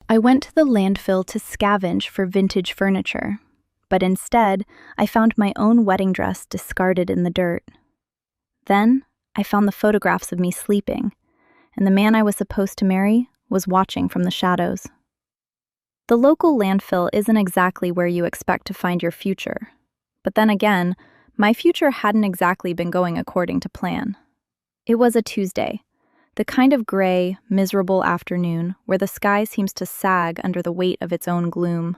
I went to the landfill to scavenge for vintage furniture, but instead, I found my own wedding dress discarded in the dirt. Then, I found the photographs of me sleeping, and the man I was supposed to marry was watching from the shadows. The local landfill isn't exactly where you expect to find your future, but then again, my future hadn't exactly been going according to plan. It was a Tuesday, the kind of gray, miserable afternoon where the sky seems to sag under the weight of its own gloom.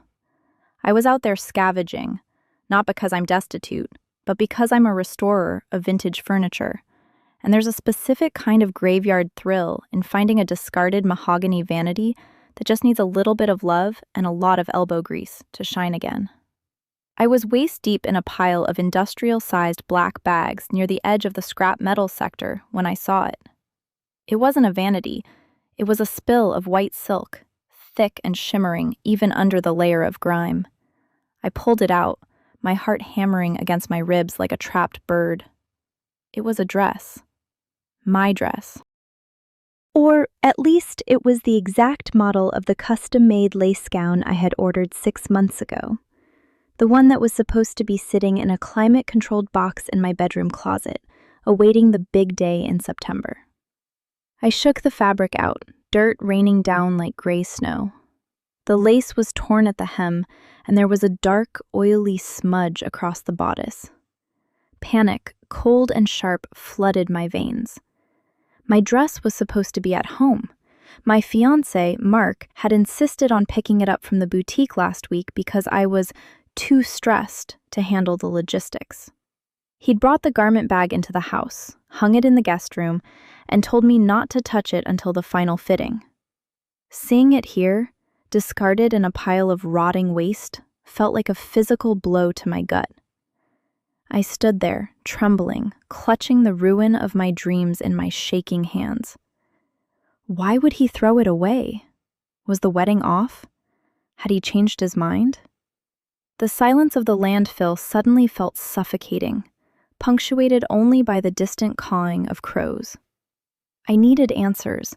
I was out there scavenging, not because I'm destitute, but because I'm a restorer of vintage furniture, and there's a specific kind of graveyard thrill in finding a discarded mahogany vanity that just needs a little bit of love and a lot of elbow grease to shine again. I was waist-deep in a pile of industrial-sized black bags near the edge of the scrap metal sector when I saw it. It wasn't a vanity, it was a spill of white silk, thick and shimmering even under the layer of grime. I pulled it out, my heart hammering against my ribs like a trapped bird. It was a dress. My dress. Or at least it was the exact model of the custom-made lace gown I had ordered 6 months ago. The one that was supposed to be sitting in a climate-controlled box in my bedroom closet, awaiting the big day in September. I shook the fabric out, dirt raining down like gray snow. The lace was torn at the hem, and there was a dark, oily smudge across the bodice. Panic, cold and sharp, flooded my veins. My dress was supposed to be at home. My fiancé, Mark, had insisted on picking it up from the boutique last week because I was too stressed to handle the logistics. He'd brought the garment bag into the house, hung it in the guest room, and told me not to touch it until the final fitting. Seeing it here, discarded in a pile of rotting waste, felt like a physical blow to my gut. I stood there, trembling, clutching the ruin of my dreams in my shaking hands. Why would he throw it away? Was the wedding off? Had he changed his mind? The silence of the landfill suddenly felt suffocating, punctuated only by the distant cawing of crows. I needed answers,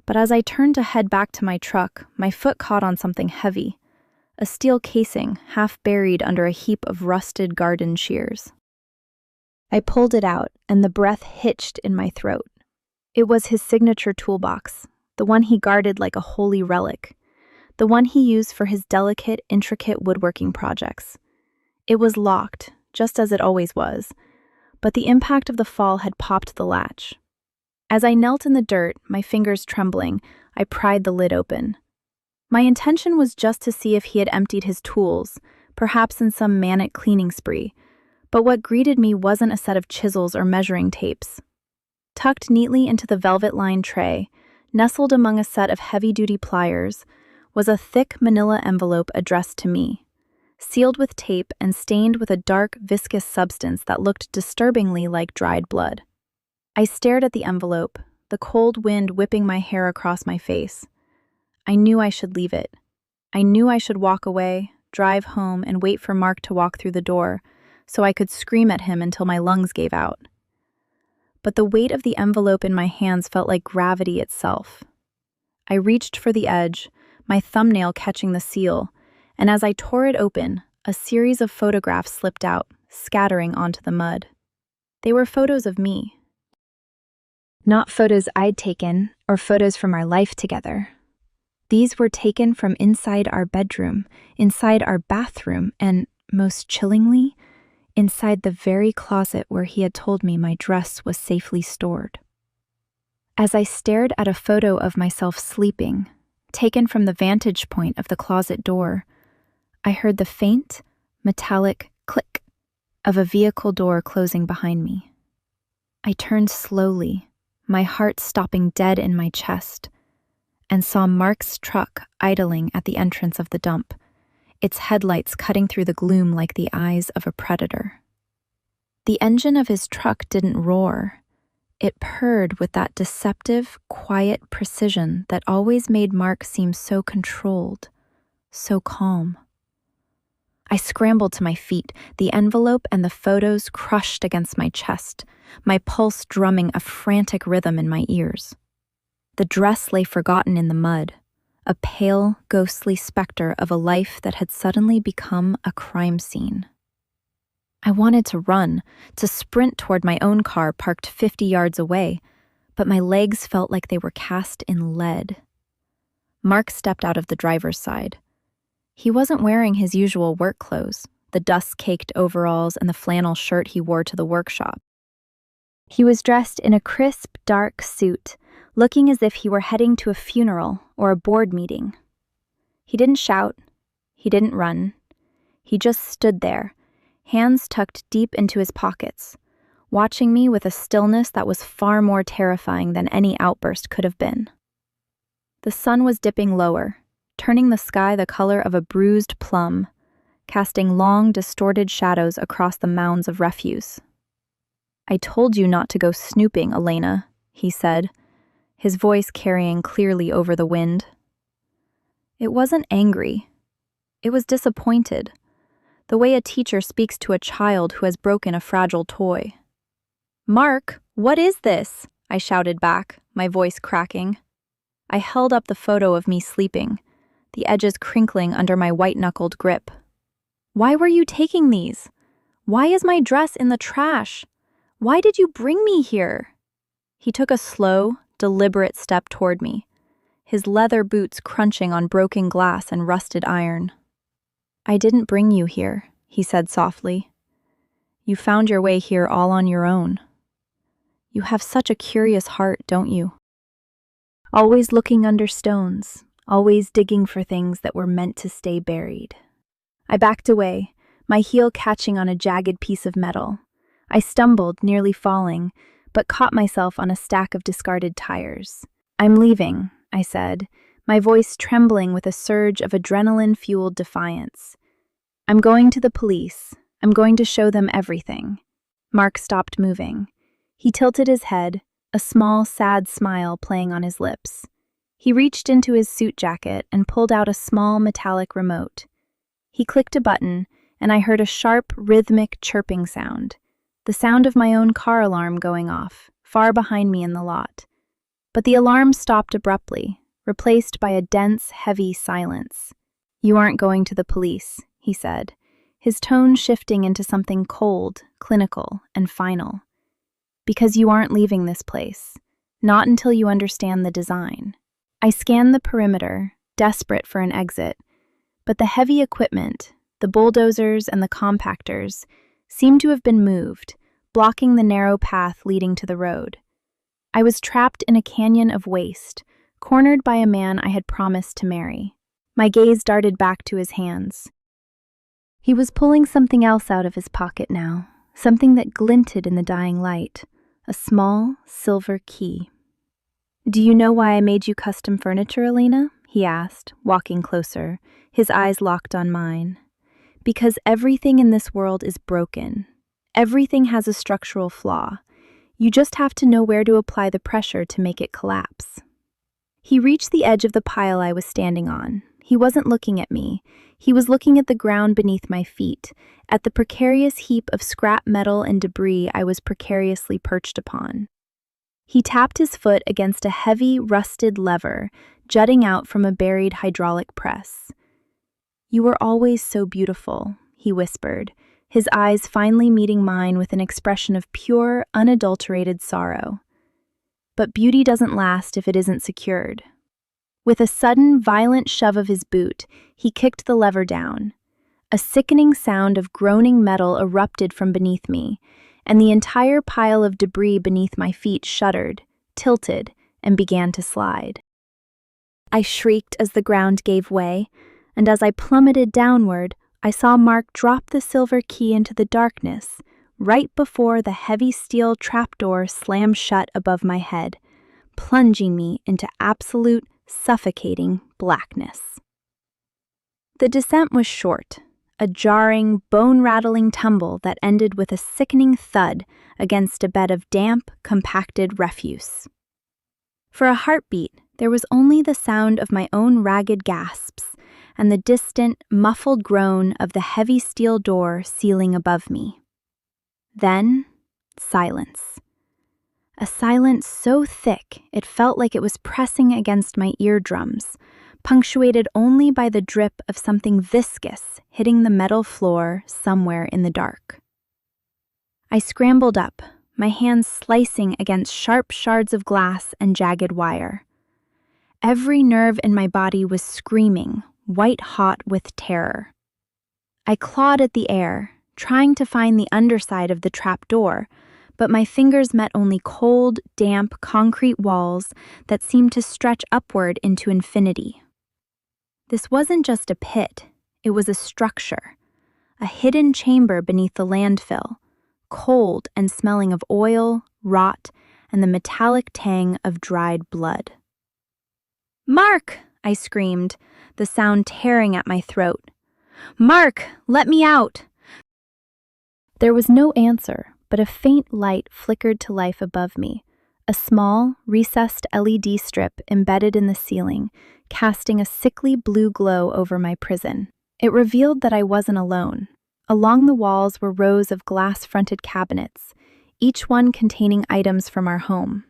but as I turned to head back to my truck, my foot caught on something heavy, a steel casing half buried under a heap of rusted garden shears. I pulled it out, and the breath hitched in my throat. It was his signature toolbox, the one he guarded like a holy relic, the one he used for his delicate, intricate woodworking projects. It was locked, just as it always was, but the impact of the fall had popped the latch. As I knelt in the dirt, my fingers trembling, I pried the lid open. My intention was just to see if he had emptied his tools, perhaps in some manic cleaning spree, but what greeted me wasn't a set of chisels or measuring tapes. Tucked neatly into the velvet-lined tray, nestled among a set of heavy-duty pliers, was a thick manila envelope addressed to me, sealed with tape and stained with a dark, viscous substance that looked disturbingly like dried blood. I stared at the envelope, the cold wind whipping my hair across my face. I knew I should leave it. I knew I should walk away, drive home, and wait for Mark to walk through the door, so I could scream at him until my lungs gave out. But the weight of the envelope in my hands felt like gravity itself. I reached for the edge, my thumbnail catching the seal, and as I tore it open, a series of photographs slipped out, scattering onto the mud. They were photos of me. Not photos I'd taken, or photos from our life together. These were taken from inside our bedroom, inside our bathroom, and, most chillingly, inside the very closet where he had told me my dress was safely stored. As I stared at a photo of myself sleeping, taken from the vantage point of the closet door, I heard the faint, metallic click of a vehicle door closing behind me. I turned slowly, my heart stopping dead in my chest, and saw Mark's truck idling at the entrance of the dump, its headlights cutting through the gloom like the eyes of a predator. The engine of his truck didn't roar. It purred with that deceptive, quiet precision that always made Mark seem so controlled, so calm. I scrambled to my feet, the envelope and the photos crushed against my chest, my pulse drumming a frantic rhythm in my ears. The dress lay forgotten in the mud, a pale, ghostly specter of a life that had suddenly become a crime scene. I wanted to run, to sprint toward my own car parked 50 yards away, but my legs felt like they were cast in lead. Mark stepped out of the driver's side. He wasn't wearing his usual work clothes, the dust-caked overalls and the flannel shirt he wore to the workshop. He was dressed in a crisp, dark suit, looking as if he were heading to a funeral or a board meeting. He didn't shout. He didn't run. He just stood there, hands tucked deep into his pockets, watching me with a stillness that was far more terrifying than any outburst could have been. The sun was dipping lower, turning the sky the color of a bruised plum, casting long, distorted shadows across the mounds of refuse. "I told you not to go snooping, Elena," he said, his voice carrying clearly over the wind. It wasn't angry. It was disappointed, the way a teacher speaks to a child who has broken a fragile toy. "Mark, what is this?" I shouted back, my voice cracking. I held up the photo of me sleeping, the edges crinkling under my white-knuckled grip. "Why were you taking these? Why is my dress in the trash? Why did you bring me here?" He took a slow, deliberate step toward me, his leather boots crunching on broken glass and rusted iron. "I didn't bring you here," he said softly. "You found your way here all on your own. You have such a curious heart, don't you? Always looking under stones, always digging for things that were meant to stay buried." I backed away, my heel catching on a jagged piece of metal. I stumbled, nearly falling, but caught myself on a stack of discarded tires. "I'm leaving," I said, my voice trembling with a surge of adrenaline-fueled defiance. "I'm going to the police. I'm going to show them everything." Mark stopped moving. He tilted his head, a small, sad smile playing on his lips. He reached into his suit jacket and pulled out a small metallic remote. He clicked a button, and I heard a sharp, rhythmic chirping sound, the sound of my own car alarm going off, far behind me in the lot. But the alarm stopped abruptly, replaced by a dense, heavy silence. "You aren't going to the police," he said, his tone shifting into something cold, clinical, and final. "Because you aren't leaving this place, not until you understand the design." I scanned the perimeter, desperate for an exit, but the heavy equipment, the bulldozers and the compactors, seemed to have been moved, blocking the narrow path leading to the road. I was trapped in a canyon of waste, cornered by a man I had promised to marry. My gaze darted back to his hands. He was pulling something else out of his pocket now, something that glinted in the dying light, a small, silver key. "Do you know why I made you custom furniture, Elena?" he asked, walking closer, his eyes locked on mine. "Because everything in this world is broken. Everything has a structural flaw. You just have to know where to apply the pressure to make it collapse." He reached the edge of the pile I was standing on. He wasn't looking at me. He was looking at the ground beneath my feet, at the precarious heap of scrap metal and debris I was precariously perched upon. He tapped his foot against a heavy, rusted lever, jutting out from a buried hydraulic press. "You were always so beautiful," he whispered, his eyes finally meeting mine with an expression of pure, unadulterated sorrow. "But beauty doesn't last if it isn't secured." With a sudden, violent shove of his boot, he kicked the lever down. A sickening sound of groaning metal erupted from beneath me, and the entire pile of debris beneath my feet shuddered, tilted, and began to slide. I shrieked as the ground gave way, and as I plummeted downward, I saw Mark drop the silver key into the darkness, right before the heavy steel trapdoor slammed shut above my head, plunging me into absolute, suffocating blackness. The descent was short, a jarring, bone-rattling tumble that ended with a sickening thud against a bed of damp, compacted refuse. For a heartbeat, there was only the sound of my own ragged gasps and the distant, muffled groan of the heavy steel door sealing above me. Then, silence. A silence so thick it felt like it was pressing against my eardrums, punctuated only by the drip of something viscous hitting the metal floor somewhere in the dark. I scrambled up, my hands slicing against sharp shards of glass and jagged wire. Every nerve in my body was screaming, white-hot with terror. I clawed at the air, trying to find the underside of the trap door, but my fingers met only cold, damp concrete walls that seemed to stretch upward into infinity. This wasn't just a pit, it was a structure, a hidden chamber beneath the landfill, cold and smelling of oil, rot, and the metallic tang of dried blood. "Mark!" I screamed, the sound tearing at my throat. "Mark, let me out!" There was no answer, but a faint light flickered to life above me, a small, recessed LED strip embedded in the ceiling, casting a sickly blue glow over my prison. It revealed that I wasn't alone. Along the walls were rows of glass-fronted cabinets, each one containing items from our home.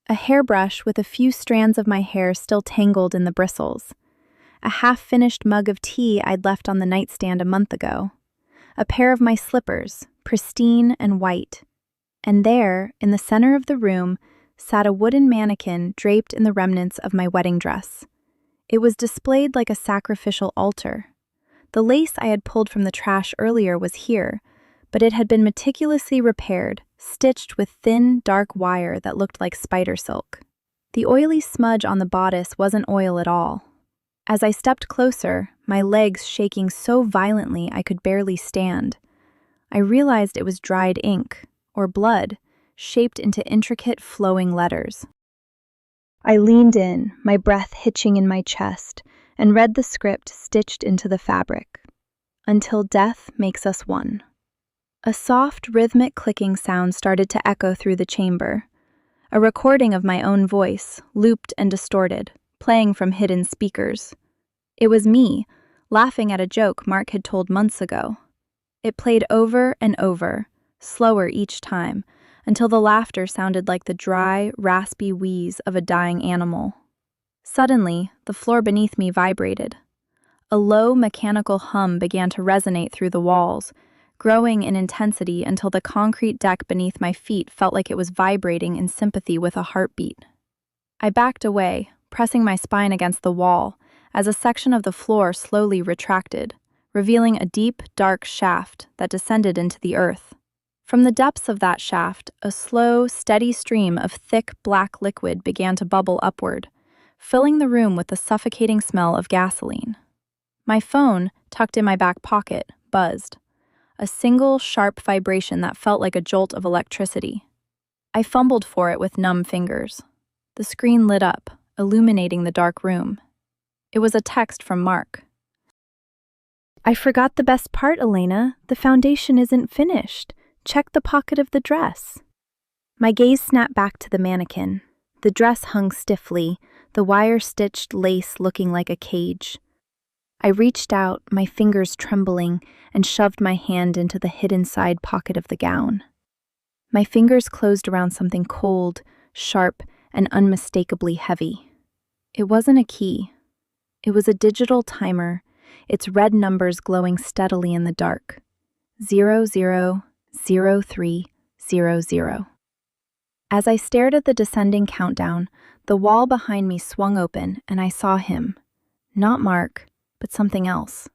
A hairbrush with a few strands of my hair still tangled in the bristles. A half-finished mug of tea I'd left on the nightstand a month ago. A pair of my slippers, pristine and white. And there, in the center of the room, sat a wooden mannequin draped in the remnants of my wedding dress. It was displayed like a sacrificial altar. The lace I had pulled from the trash earlier was here, but it had been meticulously repaired, stitched with thin, dark wire that looked like spider silk. The oily smudge on the bodice wasn't oil at all. As I stepped closer, my legs shaking so violently I could barely stand, I realized it was dried ink, or blood, shaped into intricate, flowing letters. I leaned in, my breath hitching in my chest, and read the script stitched into the fabric. "Until death makes us one." A soft, rhythmic clicking sound started to echo through the chamber. A recording of my own voice, looped and distorted, playing from hidden speakers. It was me, laughing at a joke Mark had told months ago. It played over and over, slower each time, until the laughter sounded like the dry, raspy wheeze of a dying animal. Suddenly, the floor beneath me vibrated. A low, mechanical hum began to resonate through the walls, growing in intensity until the concrete deck beneath my feet felt like it was vibrating in sympathy with a heartbeat. I backed away, pressing my spine against the wall, as a section of the floor slowly retracted, revealing a deep, dark shaft that descended into the earth. From the depths of that shaft, a slow, steady stream of thick, black liquid began to bubble upward, filling the room with the suffocating smell of gasoline. My phone, tucked in my back pocket, buzzed. A single, sharp vibration that felt like a jolt of electricity. I fumbled for it with numb fingers. The screen lit up, illuminating the dark room. It was a text from Mark. "I forgot the best part, Elena. The foundation isn't finished. Check the pocket of the dress." My gaze snapped back to the mannequin. The dress hung stiffly, the wire-stitched lace looking like a cage. I reached out, my fingers trembling, and shoved my hand into the hidden side pocket of the gown. My fingers closed around something cold, sharp, and unmistakably heavy. It wasn't a key. It was a digital timer, its red numbers glowing steadily in the dark. 000300. As I stared at the descending countdown, the wall behind me swung open and I saw him. Not Mark, but something else.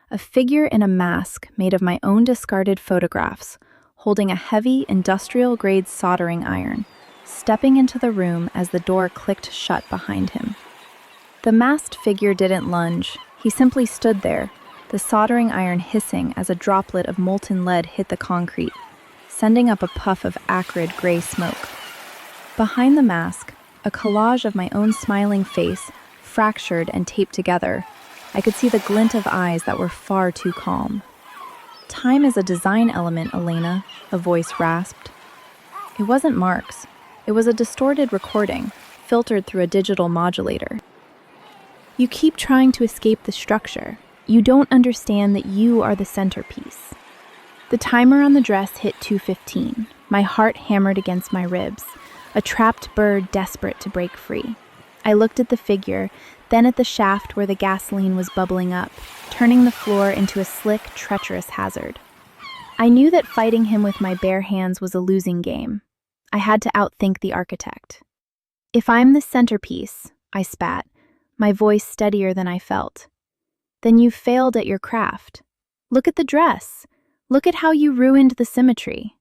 A figure in a mask made of my own discarded photographs, holding a heavy industrial-grade soldering iron, stepping into the room as the door clicked shut behind him. The masked figure didn't lunge, he simply stood there, the soldering iron hissing as a droplet of molten lead hit the concrete, sending up a puff of acrid gray smoke. Behind the mask, a collage of my own smiling face, fractured and taped together, I could see the glint of eyes that were far too calm. "Time is a design element, Elena," a voice rasped. It wasn't Mark's. It was a distorted recording, filtered through a digital modulator. "You keep trying to escape the structure. You don't understand that you are the centerpiece." The timer on the dress hit 2:15. My heart hammered against my ribs, a trapped bird desperate to break free. I looked at the figure, then at the shaft where the gasoline was bubbling up, turning the floor into a slick, treacherous hazard. I knew that fighting him with my bare hands was a losing game. I had to outthink the architect. "If I'm the centerpiece," I spat, my voice steadier than I felt, "then you've failed at your craft. Look at the dress. Look at how you ruined the symmetry."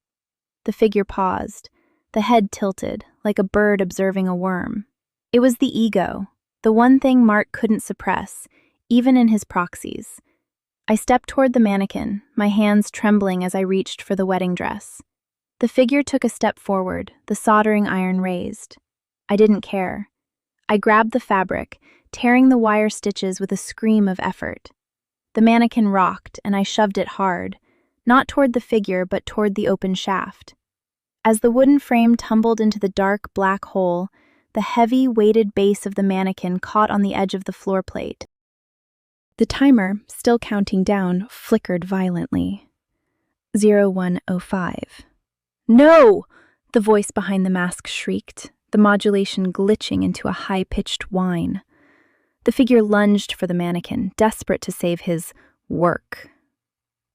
The figure paused, the head tilted, like a bird observing a worm. It was the ego, the one thing Mark couldn't suppress, even in his proxies. I stepped toward the mannequin, my hands trembling as I reached for the wedding dress. The figure took a step forward, the soldering iron raised. I didn't care. I grabbed the fabric, tearing the wire stitches with a scream of effort. The mannequin rocked, and I shoved it hard, not toward the figure but toward the open shaft. As the wooden frame tumbled into the dark black hole, the heavy, weighted base of the mannequin caught on the edge of the floor plate. The timer, still counting down, flickered violently. 01:05. "No!" the voice behind the mask shrieked, the modulation glitching into a high-pitched whine. The figure lunged for the mannequin, desperate to save his work.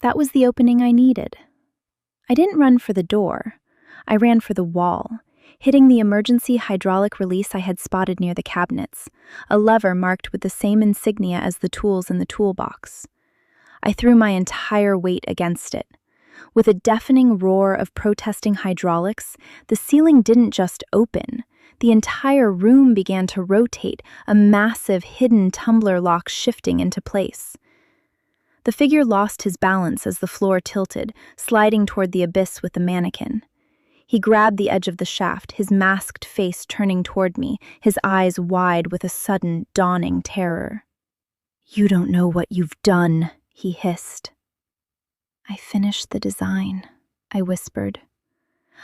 That was the opening I needed. I didn't run for the door. I ran for the wall, hitting the emergency hydraulic release I had spotted near the cabinets, a lever marked with the same insignia as the tools in the toolbox. I threw my entire weight against it. With a deafening roar of protesting hydraulics, the ceiling didn't just open. The entire room began to rotate, a massive hidden tumbler lock shifting into place. The figure lost his balance as the floor tilted, sliding toward the abyss with the mannequin. He grabbed the edge of the shaft, his masked face turning toward me, his eyes wide with a sudden, dawning terror. "You don't know what you've done," he hissed. "I finished the design," I whispered.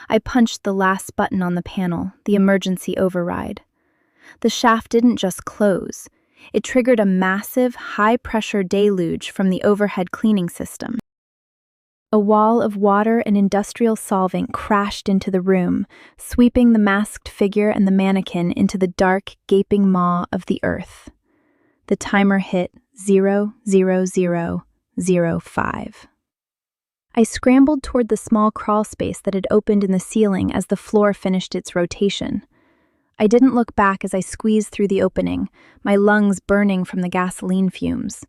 I punched the last button on the panel, the emergency override. The shaft didn't just close. It triggered a massive, high-pressure deluge from the overhead cleaning system. A wall of water and industrial solvent crashed into the room, sweeping the masked figure and the mannequin into the dark, gaping maw of the earth. The timer hit 0:00:05. I scrambled toward the small crawl space that had opened in the ceiling as the floor finished its rotation. I didn't look back as I squeezed through the opening, my lungs burning from the gasoline fumes.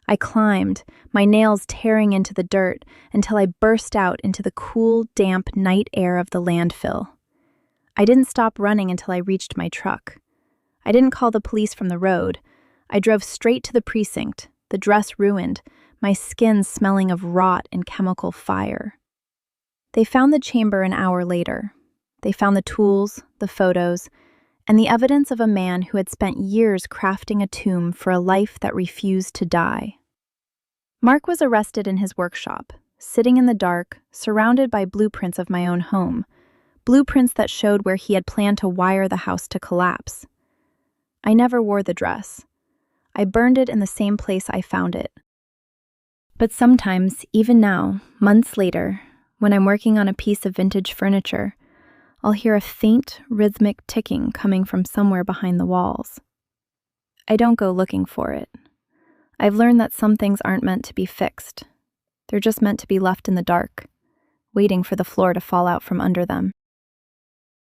I climbed, my nails tearing into the dirt, until I burst out into the cool, damp night air of the landfill. I didn't stop running until I reached my truck. I didn't call the police from the road. I drove straight to the precinct, the dress ruined, my skin smelling of rot and chemical fire. They found the chamber an hour later. They found the tools, the photos, and the evidence of a man who had spent years crafting a tomb for a life that refused to die. Mark was arrested in his workshop, sitting in the dark, surrounded by blueprints of my own home, blueprints that showed where he had planned to wire the house to collapse. I never wore the dress. I burned it in the same place I found it. But sometimes, even now, months later, when I'm working on a piece of vintage furniture, I'll hear a faint, rhythmic ticking coming from somewhere behind the walls. I don't go looking for it. I've learned that some things aren't meant to be fixed. They're just meant to be left in the dark, waiting for the floor to fall out from under them.